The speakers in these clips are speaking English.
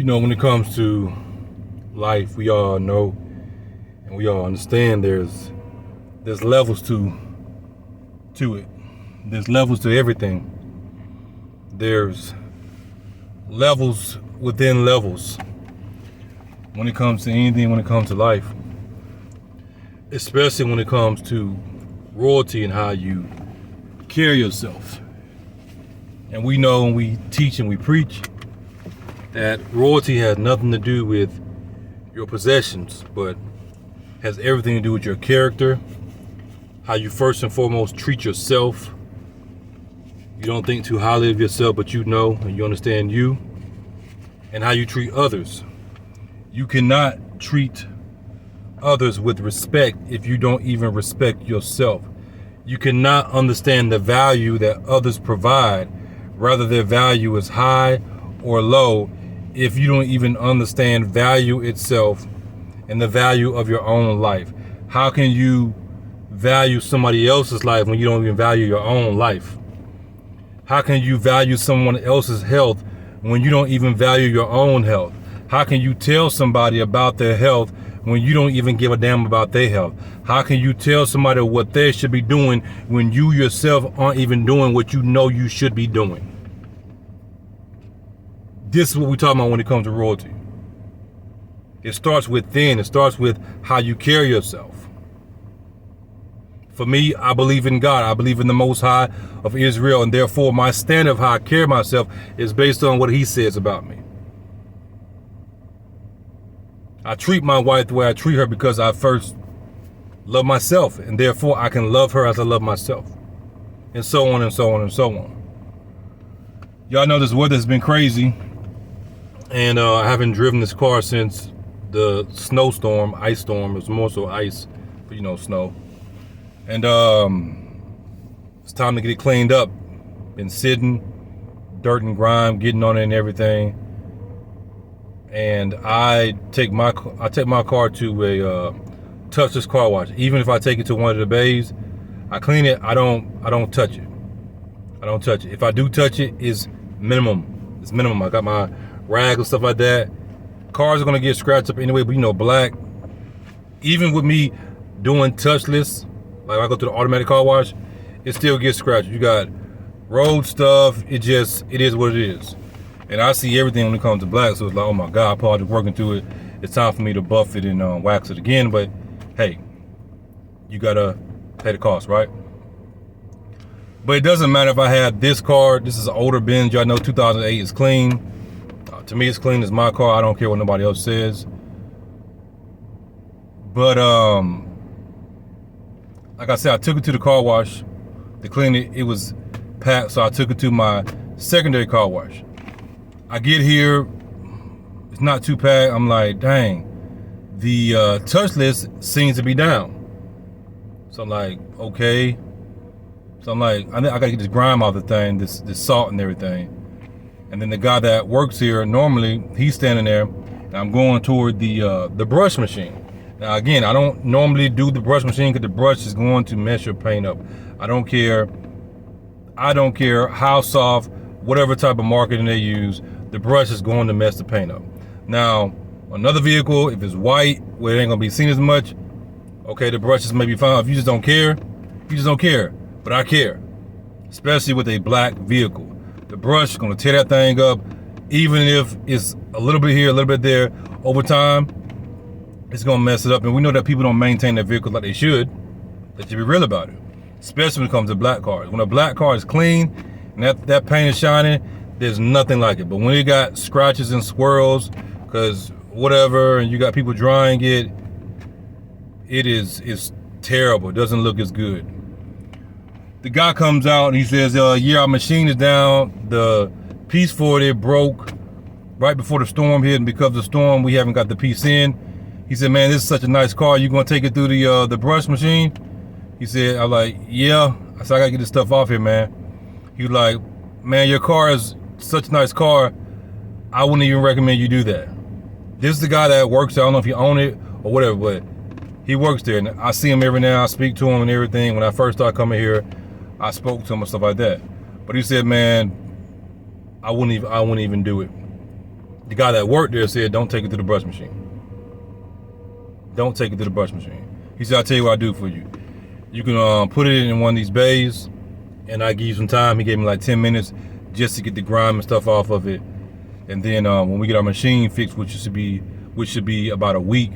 When it comes to life, we all know and we all understand there's levels to it. There's levels to everything. There's levels within levels when it comes to anything, when it comes to life. Especially when it comes to royalty and how you carry yourself. And we know and we teach and we preach that royalty has nothing to do with your possessions, but has everything to do with your character, how you first and foremost treat yourself. You don't think too highly of yourself, but you know and you understand you, and how you treat others. You cannot treat others with respect if you don't even respect yourself. You cannot understand the value that others provide, whether their value is high or low, if you don't even understand value itself and the value of your own life. How can you value somebody else's life when you don't even value your own life? How can you value someone else's health when you don't even value your own health? How can you tell somebody about their health when you don't even give a damn about their health? How can you tell somebody what they should be doing when you yourself aren't even doing what you know you should be doing? This is what we're talking about when it comes to royalty. It starts within. It starts with how you carry yourself. For me, I believe in God. I believe in the Most High of Israel, and therefore my standard of how I carry myself is based on what He says about me. I treat my wife the way I treat her because I first love myself, and therefore I can love her as I love myself, and so on and so on and so on. Y'all know this weather has been crazy, and I haven't driven this car since the snowstorm, ice storm. It was more so ice, but snow. And it's time to get it cleaned up. Been sitting, dirt and grime, getting on it and everything. And I take my car to a touchless car wash. Even if I take it to one of the bays, I clean it. I don't touch it. I don't touch it. If I do touch it, it's minimum. It's minimum. I got my rag and stuff like that. Cars are gonna get scratched up anyway, but black. Even with me doing touchless, like I go to the automatic car wash, it still gets scratched. You got road stuff. It is what it is. And I see everything when it comes to black, so it's like, oh my God, I'm probably working through it. It's time for me to buff it and wax it again. But hey, you gotta pay the cost, right? But it doesn't matter if I have this car. This is an older Benz. Y'all know 2008 is clean. To me, it's clean as my car. I don't care what nobody else says. But like I said, I took it to the car wash to clean it. It was packed, so I took it to my secondary car wash. I get here, it's not too packed. I'm like, dang, the touchless seems to be down. So I'm like, okay. So I'm like, I gotta get this grime out of the thing, this salt and everything. And then the guy that works here, normally he's standing there, and I'm going toward the brush machine. Now again, I don't normally do the brush machine because the brush is going to mess your paint up. I don't care how soft, whatever type of marketing they use, the brush is going to mess the paint up. Now, another vehicle, if it's white, where it ain't gonna be seen as much, okay, the brushes may be fine. If you just don't care, you just don't care. But I care, especially with a black vehicle. The brush is gonna tear that thing up, even if it's a little bit here, a little bit there. Over time, it's gonna mess it up. And we know that people don't maintain their vehicles like they should. They should be real about it, especially when it comes to black cars. When a black car is clean and that paint is shining, there's nothing like it. But when you got scratches and swirls, because whatever, and you got people drying it, it's terrible. It doesn't look as good. The guy comes out and he says, yeah, our machine is down. The piece for it broke right before the storm hit, and because of the storm, we haven't got the piece in. He said, man, this is such a nice car. You gonna take it through the brush machine? He said, I'm like, yeah. I said, I gotta get this stuff off here, man. He was like, man, your car is such a nice car. I wouldn't even recommend you do that. This is the guy that works there. I don't know if you own it or whatever, but he works there. And I see him every now. I speak to him and everything. When I first started coming here, I spoke to him and stuff like that. But he said, man, I wouldn't even do it. the guy that worked there said, don't take it to the brush machine. Don't take it to the brush machine. He said, I'll tell you what I do for you. You can put it in one of these bays, and I give you some time. He gave me like 10 minutes just to get the grime and stuff off of it. And then when we get our machine fixed, which should be about a week,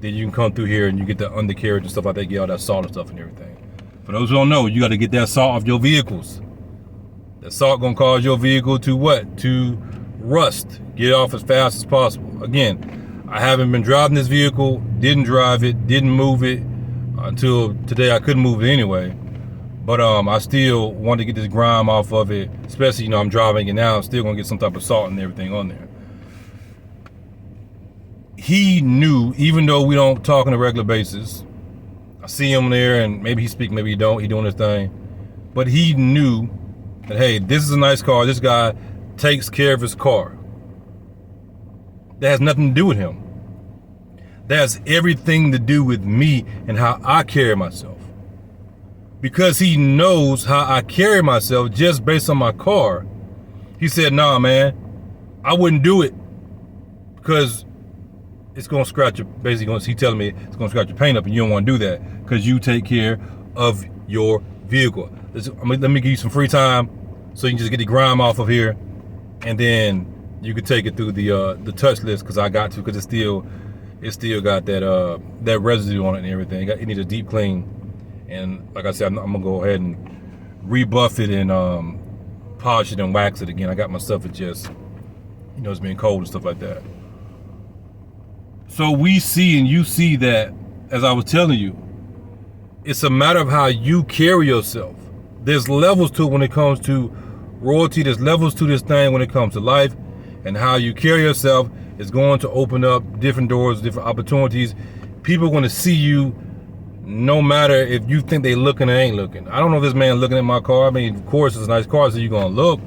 then you can come through here and you get the undercarriage and stuff like that, get all that salt and stuff and everything. For those who don't know, you got to get that salt off your vehicles. That salt gonna cause your vehicle to what? To rust. Get it off as fast as possible. Again, I haven't been driving this vehicle, didn't drive it, didn't move it until today. I couldn't move it anyway. But I still want to get this grime off of it, especially, I'm driving it now. I'm still gonna get some type of salt and everything on there. He knew, even though we don't talk on a regular basis, I see him there and maybe he speak, maybe he don't, he doing his thing. But he knew that, hey, this is a nice car. This guy takes care of his car. That has nothing to do with him. That has everything to do with me and how I carry myself. Because he knows how I carry myself just based on my car. He said, nah, man, I wouldn't do it because it's going to scratch your, he's telling me it's going to scratch your paint up and you don't want to do that because you take care of your vehicle. Let me give you some free time so you can just get the grime off of here, and then you could take it through the touch list because I got to, because it still got that residue on it and everything. It needs a deep clean. And like I said, I'm gonna go ahead and rebuff it and polish it and wax it again. I got my stuff adjust. It's been cold and stuff like that. So we see and you see that, as I was telling you, it's a matter of how you carry yourself. There's levels to it when it comes to royalty. There's levels to this thing when it comes to life, and how you carry yourself is going to open up different doors, different opportunities. People are going to see you no matter if you think they looking or ain't looking. I don't know if this man looking at my car. I mean, of course, it's a nice car, so you're going to look.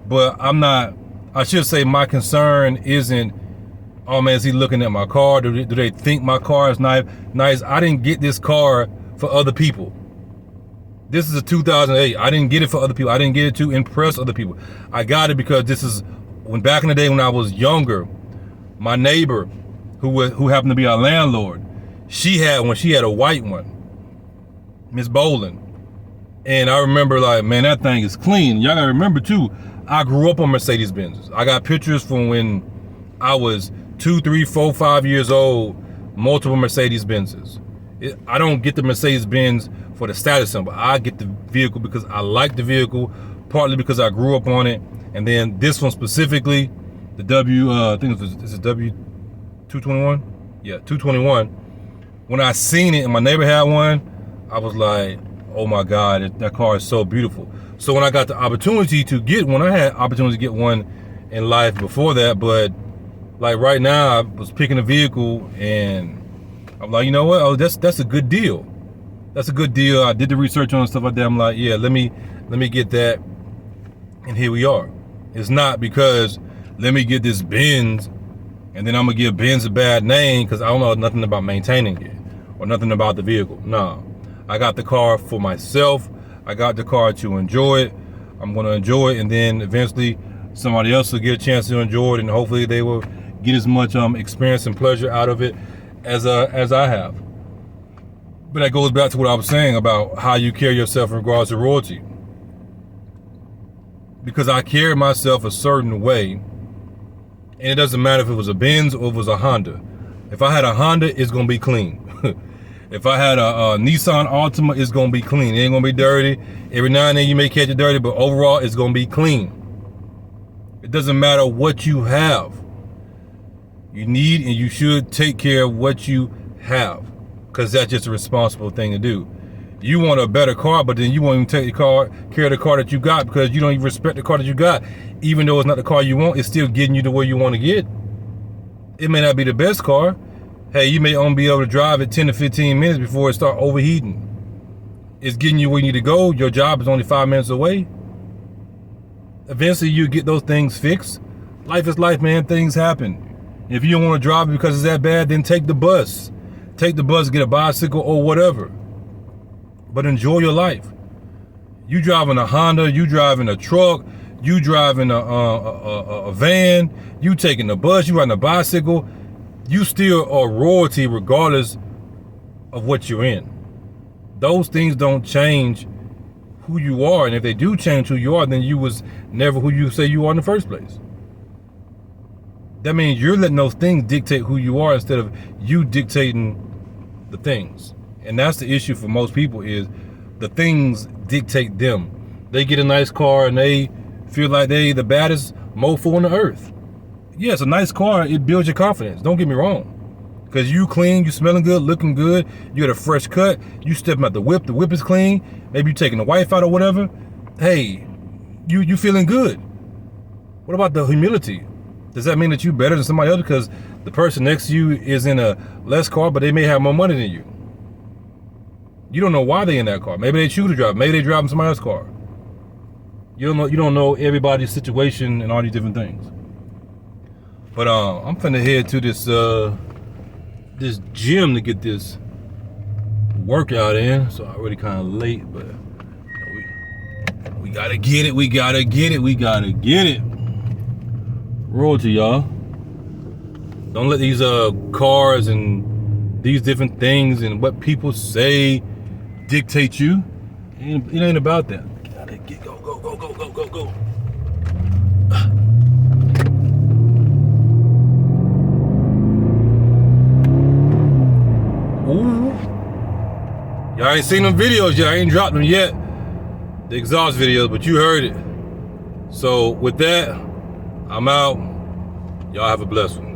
But I should say my concern isn't, oh man, is he looking at my car? Do they think my car is nice? I didn't get this car for other people. This is a 2008. I didn't get it for other people. I didn't get it to impress other people. I got it because this is, back in the day when I was younger, my neighbor, who happened to be our landlord, she had a white one, Miss Bolin. And I remember, like, man, that thing is clean. Y'all gotta remember too, I grew up on Mercedes Benzes. I got pictures from when I was 2, 3, 4, 5 years old, multiple Mercedes Benzes. I don't get the Mercedes Benz for the status symbol. I get the vehicle because I like the vehicle, partly because I grew up on it. And then this one specifically, the I think it's a W221? Yeah, 221. When I seen it and my neighbor had one, I was like, oh my God, that car is so beautiful. So when I got the opportunity to get one, I had opportunity to get one in life before that, but like right now I was picking a vehicle and I'm like, you know what? Oh, that's a good deal. That's a good deal. I did the research on stuff like that. I'm like, yeah, let me get that. And here we are. It's not because let me get this Benz and then I'm gonna give Benz a bad name because I don't know nothing about maintaining it or nothing about the vehicle. No, I got the car for myself. I got the car to enjoy it. I'm gonna enjoy it, and then eventually somebody else will get a chance to enjoy it, and hopefully they will get as much experience and pleasure out of it as I have. But that goes back to what I was saying about how you carry yourself in regards to royalty. Because I carry myself a certain way, and it doesn't matter if it was a Benz or if it was a Honda. If I had a Honda, it's gonna be clean. If I had a Nissan Altima, it's gonna be clean. It ain't gonna be dirty. Every now and then you may catch it dirty, but overall it's gonna be clean. It doesn't matter what you have. You need and you should take care of what you have, because that's just a responsible thing to do. You want a better car, but then you won't even take care of the car that you got because you don't even respect the car that you got. Even though it's not the car you want, it's still getting you to where you want to get. It may not be the best car. Hey, you may only be able to drive it 10 to 15 minutes before it starts overheating. It's getting you where you need to go. Your job is only 5 minutes away. Eventually you get those things fixed. Life is life, man. Things happen. If you don't want to drive it because it's that bad, then take the bus. Take the bus, get a bicycle or whatever. But enjoy your life. You driving a Honda, you driving a truck, you driving a van, you taking a bus, you riding a bicycle, you still are royalty regardless of what you're in. Those things don't change who you are, and if they do change who you are, then you was never who you say you are in the first place. That means you're letting those things dictate who you are instead of you dictating the things. And that's the issue for most people, is the things dictate them. They get a nice car and they feel like they the baddest mofo on the earth. Yeah, it's a nice car. It builds your confidence. Don't get me wrong. Because you clean, you smelling good, looking good, you got a fresh cut, you stepping out the whip is clean, maybe you taking the wife out or whatever. Hey, you feeling good. What about the humility? Does that mean that you better than somebody else because the person next to you is in a less car, but they may have more money than you? You don't know why they in that car. Maybe they choose to drive. Maybe they driving somebody else's car. You don't know everybody's situation and all these different things. But I'm finna head to this gym to get this workout in. So I'm already kind of late, but we gotta get it. We gotta get it. Royalty, y'all. Don't let these cars and these different things and what people say dictate you. It ain't about that. Gotta get go. Ooh. Y'all ain't seen them videos yet. I ain't dropped them yet. The exhaust videos, but you heard it. So with that, I'm out. Y'all have a blessed one.